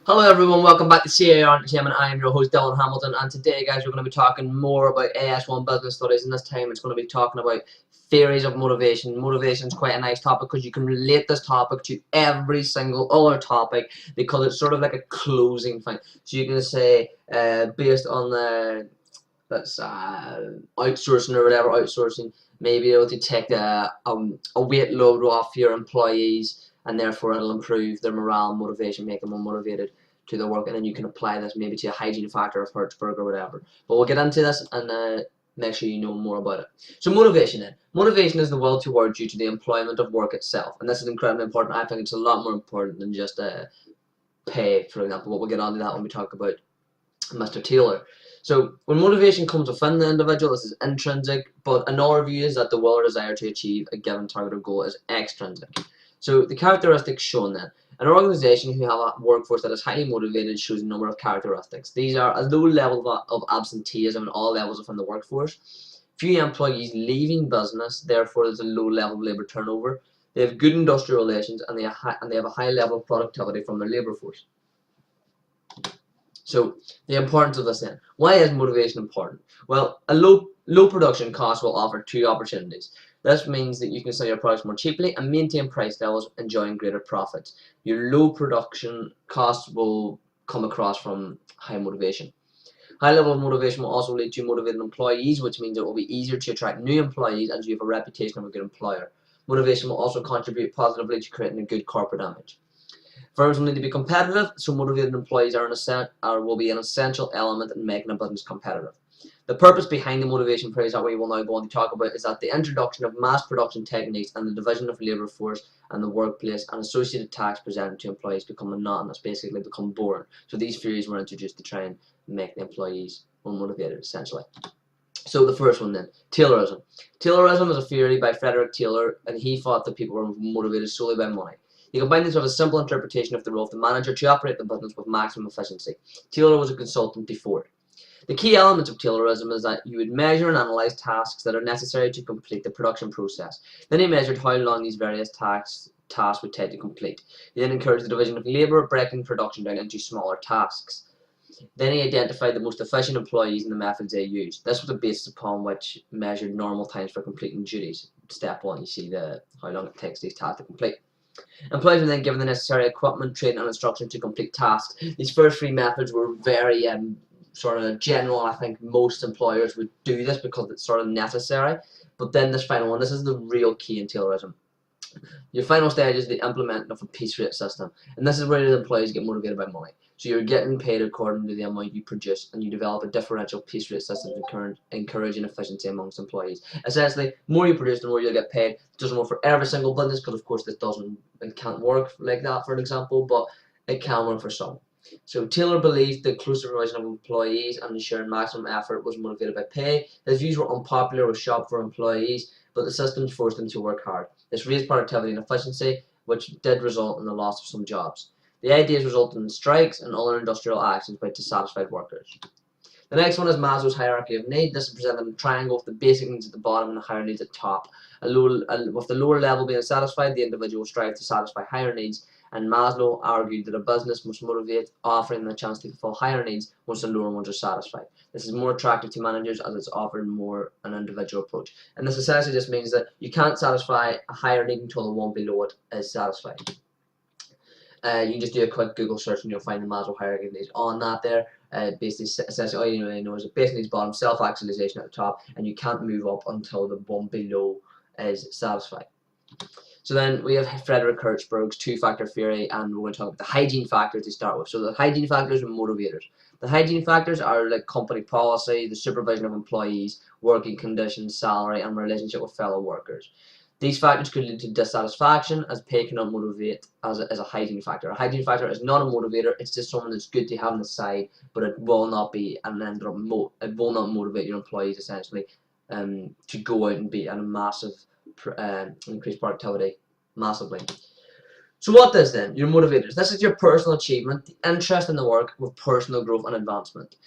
Hello everyone, welcome back to C.A.R. Entertainment. I am your host Dylan Hamilton, and today guys we're going to be talking more about AS1 business studies, and this time it's going to be talking about theories of motivation. Motivation is quite a nice topic because you can relate this topic to every single other topic because it's sort of like a closing thing. So you can say based on the outsourcing or whatever, outsourcing may be able to take a weight load off your employees, and therefore it'll improve their morale, motivation, make them more motivated to their work, and then you can apply this maybe to a hygiene factor of Hertzberg or whatever. But we'll get into this and make sure you know more about it. So motivation then. Motivation is the will to work due to the employment of work itself, and this is incredibly important. I think it's a lot more important than just pay, for example, but we'll get on to that when we talk about Mr. Taylor. So when motivation comes within the individual, this is intrinsic, but another view is that the will or desire to achieve a given target or goal is extrinsic. So the characteristics shown then. An organisation who have a workforce that is highly motivated shows a number of characteristics. These are a low level of absenteeism at all levels within the workforce, few employees leaving business, therefore there's a low level of labour turnover. They have good industrial relations, and they have a high level of productivity from their labour force. So the importance of this then. Why is motivation important? Well, a low production cost will offer two opportunities. This means that you can sell your products more cheaply and maintain price levels, enjoying greater profits. Your low production costs will come across from high motivation. High level of motivation will also lead to motivated employees, which means it will be easier to attract new employees as you have a reputation of a good employer. Motivation will also contribute positively to creating a good corporate image. Firms will need to be competitive, so motivated employees will be an essential element in making a business competitive. The purpose behind the motivation praise that we will now go on to talk about is that the introduction of mass production techniques and the division of labour force and the workplace and associated tasks presented to employees become monotonous, basically become boring. So these theories were introduced to try and make the employees more motivated, essentially. So the first one then, Taylorism. Taylorism is a theory by Fredrik Taylor, and he thought that people were motivated solely by money. He combined this with a simple interpretation of the role of the manager to operate the business with maximum efficiency. Taylor was a consultant before. The key elements of Taylorism is that you would measure and analyse tasks that are necessary to complete the production process. Then he measured how long these various tasks would take to complete. He then encouraged the division of labour, breaking production down into smaller tasks. Then he identified the most efficient employees and the methods they used. This was the basis upon which measured normal times for completing duties. Step 1, you see how long it takes these tasks to complete. Employees were then given the necessary equipment, training and instruction to complete tasks. These first three methods were very sort of general. I think most employers would do this because it's sort of necessary. But then this final one, this is the real key in Taylorism. Your final stage is the implementing of a piece rate system, and this is where the employees get motivated by money. So you're getting paid according to the amount you produce, and you develop a differential piece rate system encouraging efficiency amongst employees. Essentially, the more you produce, the more you'll get paid. It doesn't work for every single business, because of course it can't work like that, for example, but it can work for some. So Taylor believed the close supervision of employees and ensuring maximum effort was motivated by pay. His views were unpopular with shop floor employees, but the systems forced them to work hard. This raised productivity and efficiency, which did result in the loss of some jobs. The ideas resulted in strikes and other industrial actions by dissatisfied workers. The next one is Maslow's Hierarchy of Need. This is presented in a triangle with the basic needs at the bottom and the higher needs at the top. With the lower level being satisfied, the individual will strive to satisfy higher needs, and Maslow argued that a business must motivate offering the chance to fulfill higher needs once the lower ones are satisfied. This is more attractive to managers as it's offered more an individual approach. And this essentially just means that you can't satisfy a higher need until the one below it is satisfied. You can just do a quick Google search and you'll find the Maslow Hierarchy of Needs on that there. Basically says all you really know is that basic needs bottom, self-actualization at the top, and you can't move up until the one below is satisfied. So then we have Fredrik Hertzberg's two-factor theory, and we're going to talk about the hygiene factors to start with. So the hygiene factors are motivators. The hygiene factors are like company policy, the supervision of employees, working conditions, salary, and relationship with fellow workers. These factors could lead to dissatisfaction, as pay cannot motivate as a hygiene factor. A hygiene factor is not a motivator, it's just someone that's good to have on the side, but it will not be it will not motivate your employees essentially to go out and be at a massive increase productivity massively. So what is then your motivators? This is your personal achievement, the interest in the work with personal growth and advancement.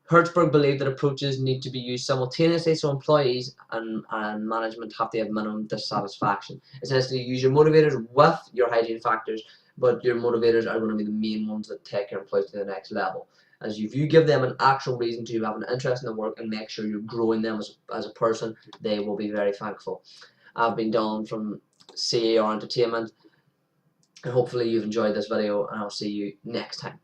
Hertzberg believed that approaches need to be used simultaneously, so employees and management have to have minimum dissatisfaction. Essentially, use your motivators with your hygiene factors, but your motivators are going to be the main ones that take your employees to the next level. As if you give them an actual reason to have an interest in the work and make sure you're growing them as a person, they will be very thankful. I've been Don from C.A.R. Entertainment, and hopefully you've enjoyed this video, and I'll see you next time.